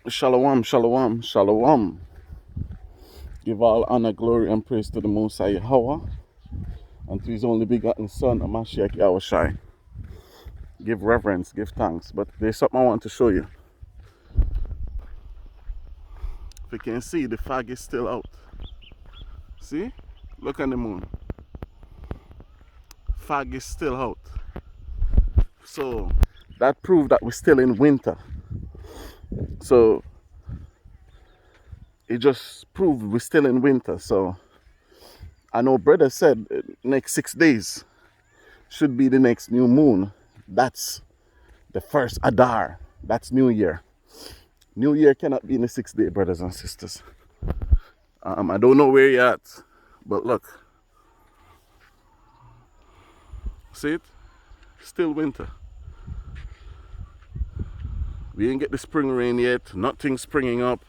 Shalom, shalom, shalom. Give all honor, glory, and praise to the Most High Yahweh and to His only begotten Son, Mashiach Yahushai. Give reverence, give thanks. But there's something I want to show you. If you can see, the fog is still out. See? Look at the moon. Fog is still out. So that proves that we're still in winter. So it just proved we're still in winter. So I know brother said next 6 days should be the next new moon. That's the first Adar. That's New Year. New Year cannot be in the 6th day, brothers and sisters. I don't know where you're at, but look. See it? Still winter. We ain't get the spring rain yet. Nothing's springing up.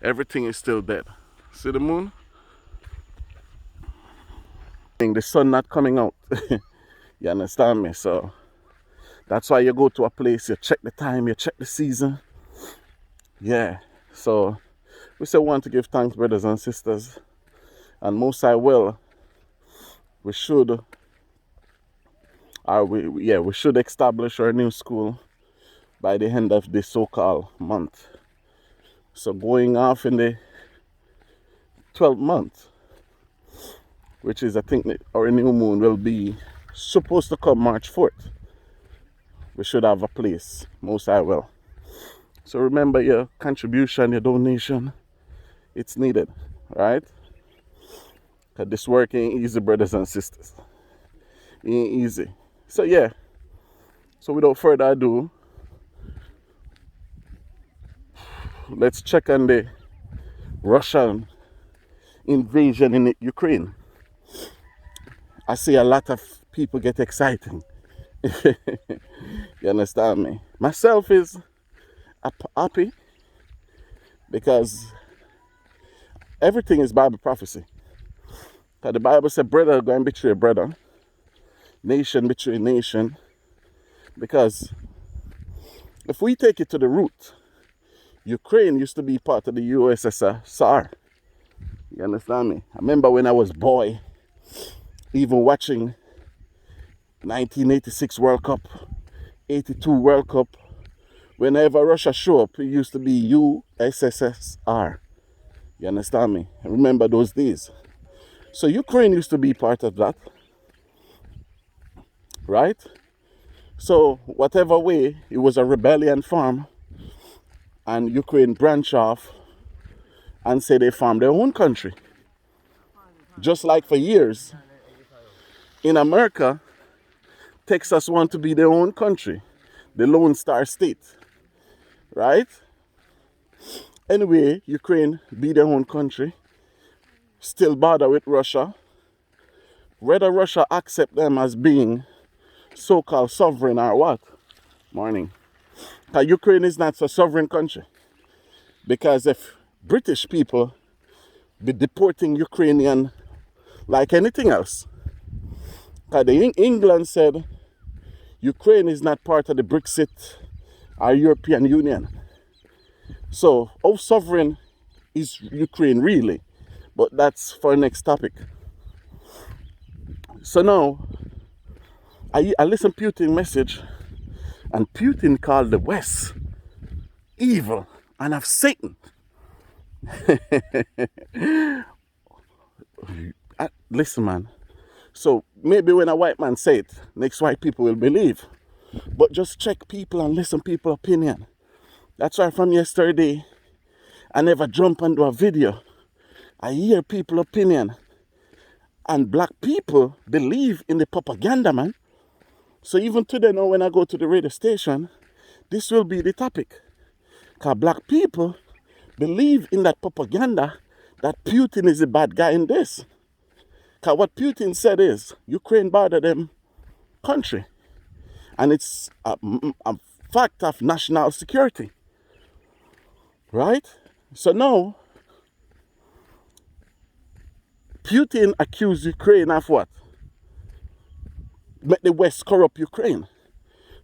Everything is still dead. See the moon? The sun not coming out. You understand me? So that's why you go to a place, you check the time, you check the season. Yeah. So we still want to give thanks, brothers and sisters. And most I will. We should establish our new school by the end of this so-called month. So going off in the 12th month, which is I think our new moon will be supposed to come March 4th. We should have a place, most I will. So remember your contribution, your donation, it's needed, right? Because this work ain't easy, brothers and sisters. It ain't easy. So yeah, so without further ado, let's check on the Russian invasion in Ukraine. I see a lot of people get exciting. You understand me? Myself is happy because everything is Bible prophecy. Because the Bible said brother going to betray brother, nation betray nation. Because if we take it to the root, Ukraine used to be part of the USSR. You understand me? I remember when I was a boy, even watching 1986 World Cup, 82 World Cup. Whenever Russia show up, it used to be USSR. You understand me? I remember those days. So Ukraine used to be part of that. Right? So whatever way, it was a rebellion farm. And Ukraine branch off and say they farm their own country. Just like for years, in America, Texas want to be their own country. The Lone Star State. Right? Anyway, Ukraine be their own country. Still bother with Russia. Whether Russia accept them as being so-called sovereign or what? Morning. Because Ukraine is not a sovereign country. Because if British people be deporting Ukrainian like anything else, because England said Ukraine is not part of the Brexit or European Union. So how sovereign is Ukraine really? But that's for the next topic. So now, I listened to Putin's message, and Putin called the West evil and of Satan. Listen, man. So maybe when a white man say it, next white people will believe. But just check people and listen people's opinion. That's why from yesterday, I never jump and do a video. I hear people's opinion. And black people believe in the propaganda, man. So even today now when I go to the radio station, this will be the topic. Because black people believe in that propaganda that Putin is the bad guy in this. Because what Putin said is, Ukraine border them country. And it's a fact of national security. Right? So now, Putin accused Ukraine of what? Make the West corrupt Ukraine.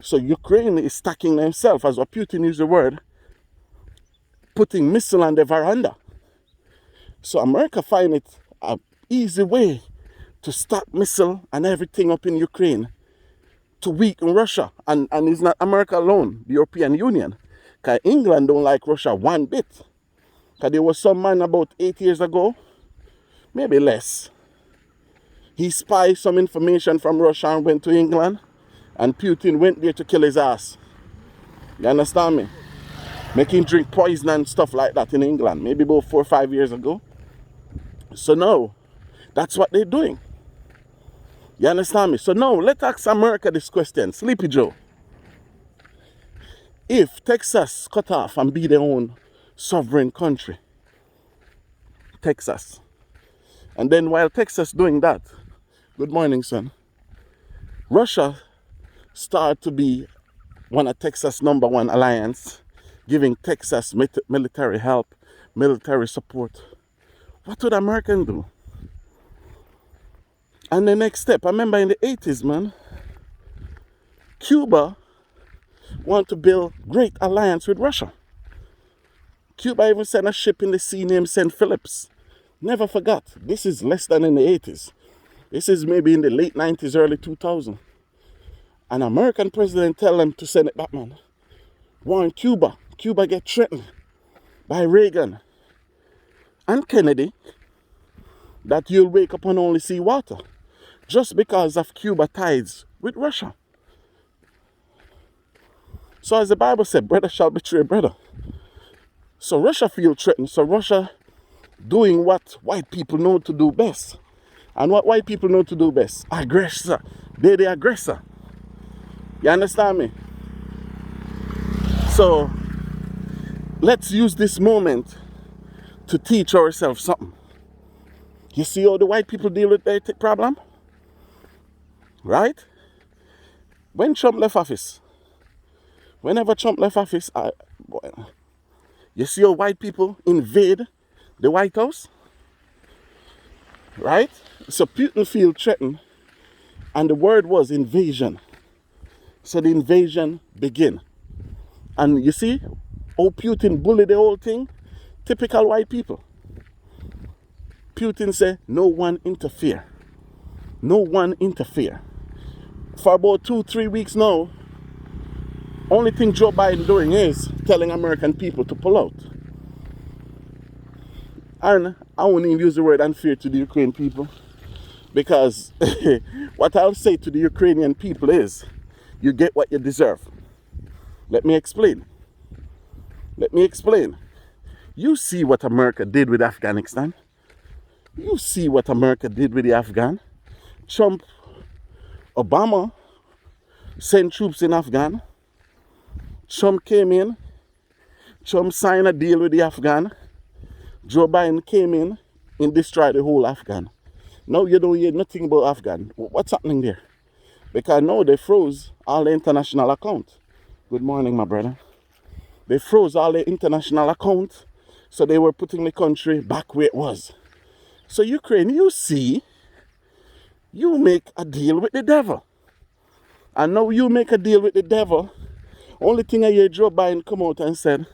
So Ukraine is stacking themselves, as what Putin used the word, putting missile on the veranda. So America find it an easy way to stop missile and everything up in Ukraine to weaken Russia. And it's not America alone, the European Union. Because England don't like Russia one bit. Because there was some man about 8 years ago, maybe less. He spied some information from Russia and went to England. And Putin went there to kill his ass. You understand me? Make him drink poison and stuff like that in England. Maybe about 4 or 5 years ago. So now, that's what they're doing. You understand me? So now, let's ask America this question. Sleepy Joe. If Texas cut off and be their own sovereign country, Texas, and then while Texas doing that, good morning, son, Russia start to be one of Texas' #1 alliance, giving Texas military help, military support. What would America do? And the next step, I remember in the 80s, man, Cuba want to build great alliance with Russia. Cuba even sent a ship in the sea named St. Phillips. Never forgot. This is less than in the 80s. This is maybe in the late 90s, early 2000s. An American president tell them to send it back, man. Warn Cuba. Cuba get threatened by Reagan and Kennedy that you'll wake up and only see water just because of Cuba ties with Russia. So as the Bible said, brother shall betray brother. So Russia feel threatened. So Russia doing what white people know to do best. And what white people know to do best? Aggressor. They're the aggressor. You understand me? So let's use this moment to teach ourselves something. You see how the white people deal with their problem? Right? When Trump left office, whenever Trump left office, you see how white people invade the White House? Right? So Putin feel threatened, and the word was invasion. So the invasion begin. And you see how Putin bullied the whole thing? Typical white people. Putin said, no one interfere. No one interfere. For about 2-3 weeks now, only thing Joe Biden doing is telling American people to pull out. And I won't even use the word unfair to the Ukrainian people, because what I'll say to the Ukrainian people is, you get what you deserve. Let me explain. Let me explain. You see what America did with Afghanistan. You see what America did with the Afghan. Trump, Obama sent troops in Afghan. Trump came in. Trump signed a deal with the Afghan. Joe Biden came in and destroyed the whole Afghan. Now you don't hear nothing about Afghan. What's happening there? Because now they froze all the international accounts. Good morning, my brother. They froze all the international accounts, so they were putting the country back where it was. So Ukraine, you see, you make a deal with the devil. And now you make a deal with the devil. Only thing I hear Joe Biden come out and said,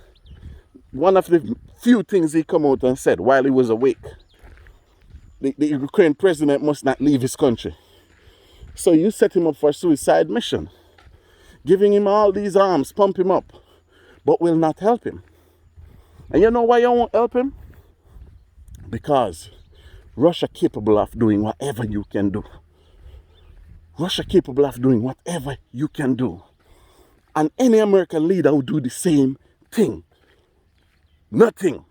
one of the few things he come out and said while he was awake, the Ukraine president must not leave his country. So you set him up for a suicide mission, giving him all these arms, pump him up, but will not help him. And you know why you won't help him? Because Russia capable of doing whatever you can do. Russia capable of doing whatever you can do. And any American leader will do the same thing. Nothing.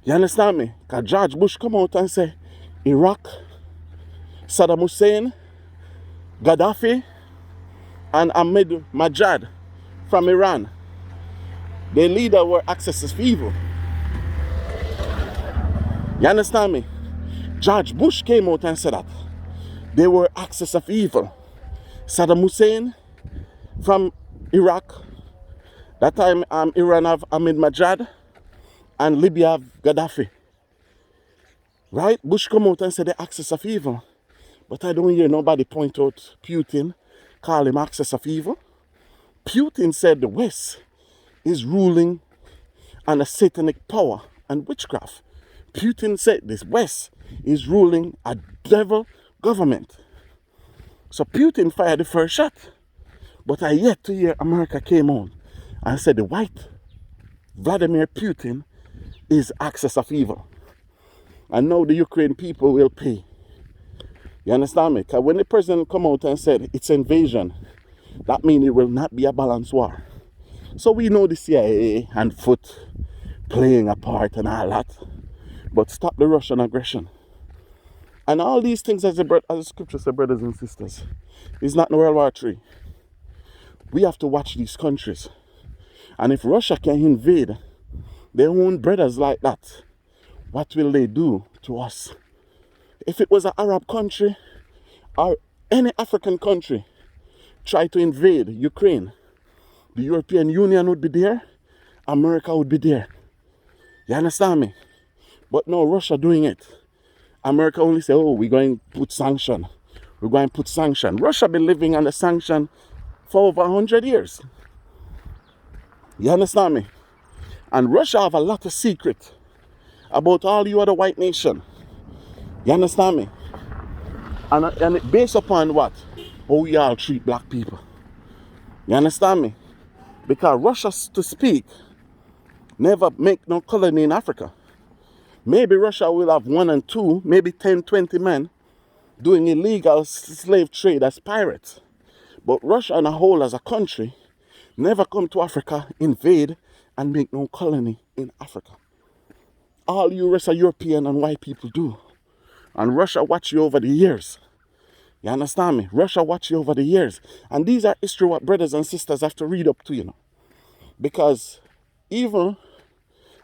You understand me? Because George Bush come out and say, Iraq, Saddam Hussein, Gaddafi, and Ahmadinejad from Iran, their leader were axis of evil. You understand me? George Bush came out and said that. They were axis of evil. Saddam Hussein from Iraq, that time Iran have Ahmadinejad, and Libya have Gaddafi. Right? Bush come out and said the axis of evil. But I don't hear nobody point out Putin, call him axis of evil. Putin said the West is ruling and a satanic power and witchcraft. Putin said this West is ruling a devil government. So Putin fired the first shot. But I yet to hear America came on and said the white Vladimir Putin is axis of evil. And now the Ukraine people will pay. You understand me? Because when the president come out and said it's invasion, that means it will not be a balanced war. So we know the CIA and foot playing a part and all that. But stop the Russian aggression. And all these things, as the scripture says, brothers and sisters, is not in World War III. We have to watch these countries. And if Russia can invade their own brothers like that, what will they do to us? If it was an Arab country or any African country try to invade Ukraine, the European Union would be there, America would be there. You understand me? But no, Russia doing it. America only say, oh, we're going to put sanction. We're going to put sanction. Russia been living under sanction for over 100 years. You understand me? And Russia have a lot of secret about all you other white nation. You understand me? And it based upon what? How we all treat black people. You understand me? Because Russia, to speak, never make no colony in Africa. Maybe Russia will have 1 and 2, maybe 10, 20 men doing illegal slave trade as pirates. But Russia on a whole as a country never come to Africa, invade, and make no colony in Africa. All you rest of European and white people do. And Russia watch you over the years. You understand me? Russia watch you over the years. And these are history what brothers and sisters have to read up to, you know. Because even,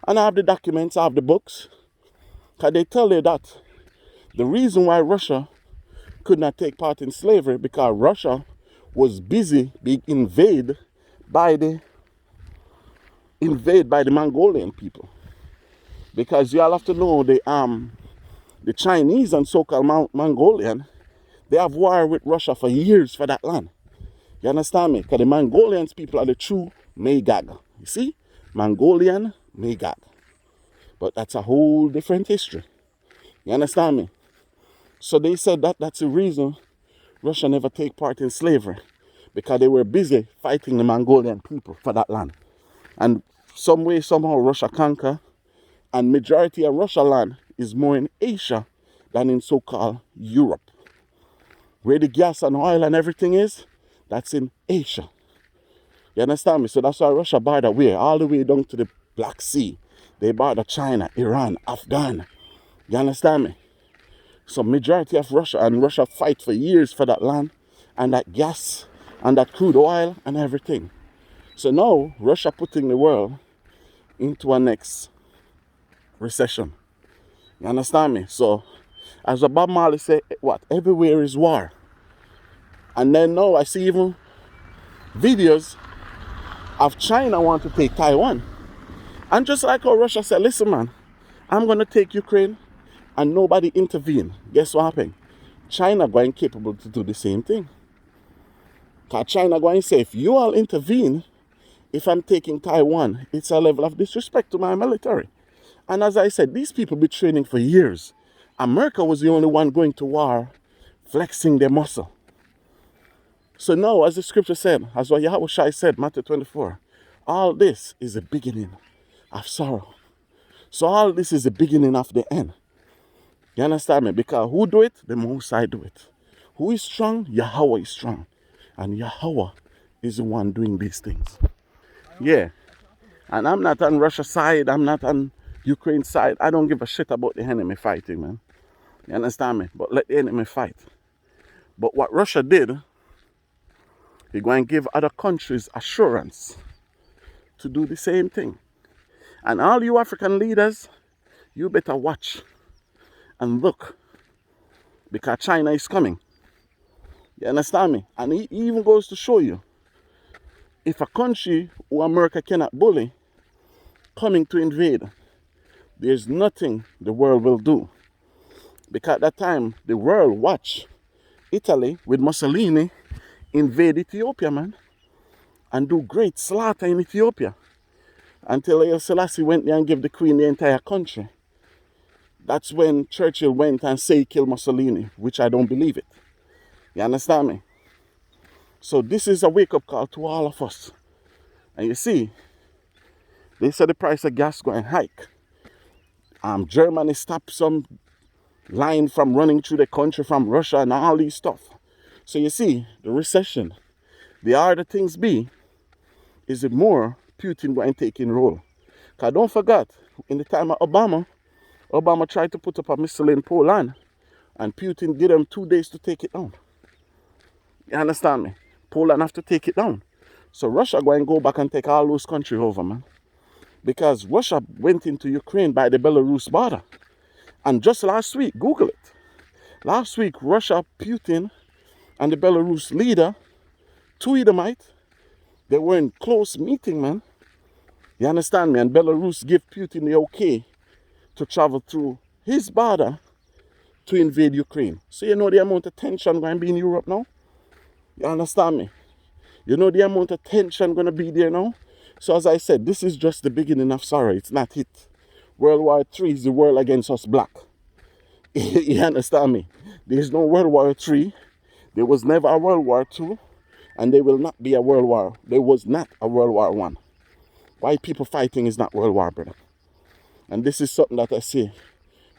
and I have the documents, I have the books, because they tell you that the reason why Russia could not take part in slavery because Russia was busy being invaded by the Mongolian people. Because you all have to know the Chinese and so-called Mongolian, they have war with Russia for years for that land. You understand me? Because the Mongolians people are the true Magog. You see? Mongolian, Magog. But that's a whole different history. You understand me? So they said that that's the reason Russia never take part in slavery. Because they were busy fighting the Mongolian people for that land. And some way, somehow, Russia conquer. And majority of Russia land is more in Asia than in so-called Europe. Where the gas and oil and everything is, that's in Asia. You understand me? So that's why Russia border where? All the way down to the Black Sea. They border China, Iran, Afghan. You understand me? So majority of Russia, and Russia fight for years for that land and that gas and that crude oil and everything. So now Russia putting the world into a next recession. You understand me? So as the Bob Marley said, what? Everywhere is war. And then now I see even videos of China want to take Taiwan. And just like how Russia said, listen man, I'm going to take Ukraine and nobody intervene. Guess what happened? China going capable to do the same thing. Because China going to say, if you all intervene, if I'm taking Taiwan, it's a level of disrespect to my military. And as I said, these people be training for years. America was the only one going to war, flexing their muscle. So now, as the scripture said, as what Yahweh said, Matthew 24, all this is the beginning of sorrow. So all this is the beginning of the end. You understand me? Because who do it? The Most High do it. Who is strong? Yahweh is strong. And Yahweh is the one doing these things. Yeah. And I'm not on Russia's side. I'm not on Ukraine's side. I don't give a shit about the enemy fighting, man. You understand me? But let the enemy fight. But what Russia did, they're going to give other countries assurance to do the same thing. And all you African leaders, you better watch and look. Because China is coming. You understand me? And it even goes to show you, if a country who America cannot bully coming to invade, there's nothing the world will do. Because at that time, the world watched Italy with Mussolini invade Ethiopia, man. And do great slaughter in Ethiopia. until Haile Selassie went there and gave the Queen the entire country. That's when Churchill went and said he killed Mussolini, which I don't believe it. You understand me? So this is a wake-up call to all of us. And you see, they said the price of gas going hike. Germany stopped some line from running through the country from Russia and all these stuff. So you see, the recession, the harder things be, is it more Putin going to take in role. Because don't forget, in the time of Obama tried to put up a missile in Poland, and Putin gave them 2 days to take it down. You understand me? Poland have to take it down. So Russia going to go back and take all those countries over, man. Because Russia went into Ukraine by the Belarus border. And just last week, Google it. Last week, Russia, Putin, and the Belarus leader, two Edomites, they were in close meeting, man. You understand me? And Belarus gave Putin the okay to travel through his border to invade Ukraine. So you know the amount of tension going to be in Europe now? You understand me? You know the amount of tension going to be there now? So as I said, this is just the beginning of sorrow. It's not it. World War III is the world against us black. You understand me? There's no World War III. There was never a World War II. And there will not be a World War. There was not a World War I. White people fighting is not World War, brother. And this is something that I say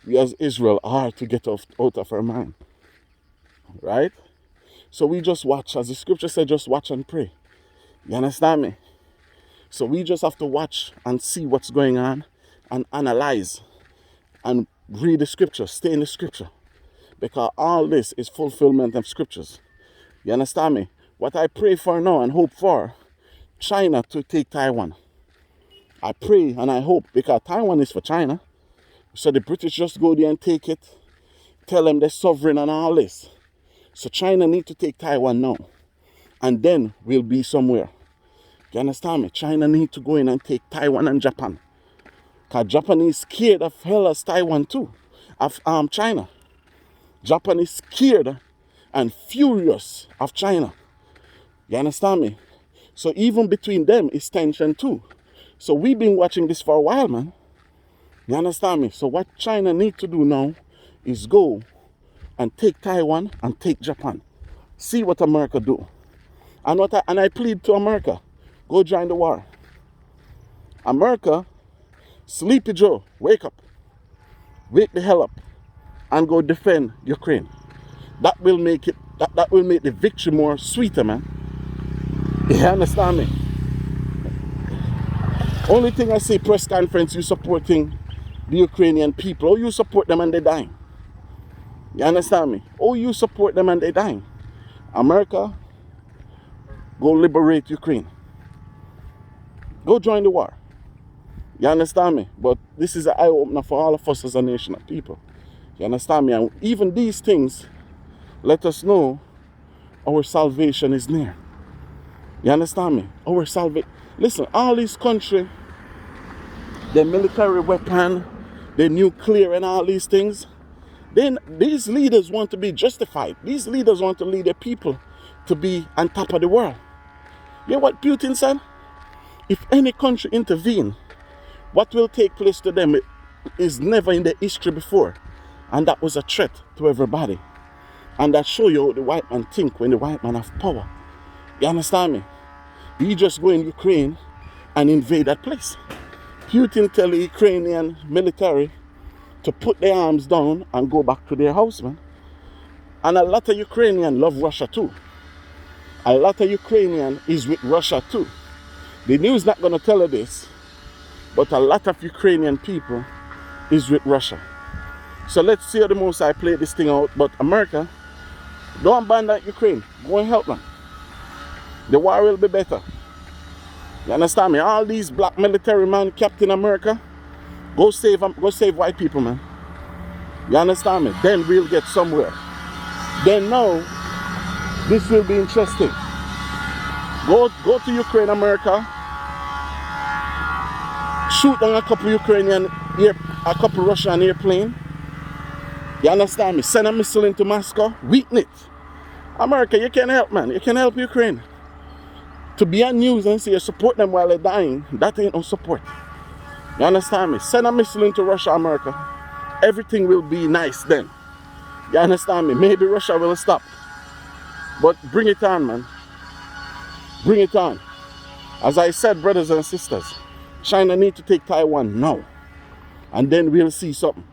we as Israel are to get out of our mind. Right? So we just watch. As the scripture said, just watch and pray. You understand me? So we just have to watch and see what's going on and analyze and read the scripture, stay in the scripture. Because all this is fulfillment of scriptures. You understand me? What I pray for now and hope for, China to take Taiwan. I pray and I hope, because Taiwan is for China. So the British just go there and take it, tell them they're sovereign and all this. So China need to take Taiwan now. And then we'll be somewhere. You understand me? China need to go in and take Taiwan and Japan. Because Japan is scared of hell as Taiwan too. Of China. Japan is scared and furious of China. You understand me? So even between them is tension too. So we've been watching this for a while, man. You understand me? So what China need to do now is go and take Taiwan and take Japan. See what America do. And I plead to America, go join the war. America, Sleepy Joe, wake up. Wake the hell up and go defend Ukraine. That will make it, that will make the victory more sweeter, man. You understand me? Only thing I say, press conference, you supporting the Ukrainian people. Oh, you support them and they're dying. You understand me? Oh, you support them and they're dying. America, go liberate Ukraine. Go join the war. You understand me? But this is an eye-opener for all of us as a nation of people. You understand me? And even these things let us know our salvation is near. You understand me? Our salvation. Listen, all these countries, their military weapon, their nuclear and all these things, then these leaders want to be justified. These leaders want to lead their people to be on top of the world. You know what Putin said? If any country intervene, what will take place to them is never in the history before. And that was a threat to everybody. And that show you how the white man think when the white man have power. You understand me? He just go in Ukraine and invade that place. Putin tell the Ukrainian military to put their arms down and go back to their house, man. And a lot of Ukrainians love Russia too. A lot of Ukrainians is with Russia too. The news not going to tell you this, but a lot of Ukrainian people is with Russia. So let's see how the Most High play this thing out. But America, don't abandon Ukraine. Go and help them. The war will be better. You understand me? All these black military men kept in America, go save white people, man. You understand me? Then we'll get somewhere. Then now, this will be interesting. Go to Ukraine, America. Shoot down a couple Russian airplane. You understand me? Send a missile into Moscow. Weaken it. America, you can help, man. You can help Ukraine. To be on news and say you support them while they're dying, that ain't no support. You understand me? Send a missile into Russia, America. Everything will be nice then. You understand me? Maybe Russia will stop. But bring it on, man. Bring it on. As I said, brothers and sisters, China need to take Taiwan now. And then we'll see something.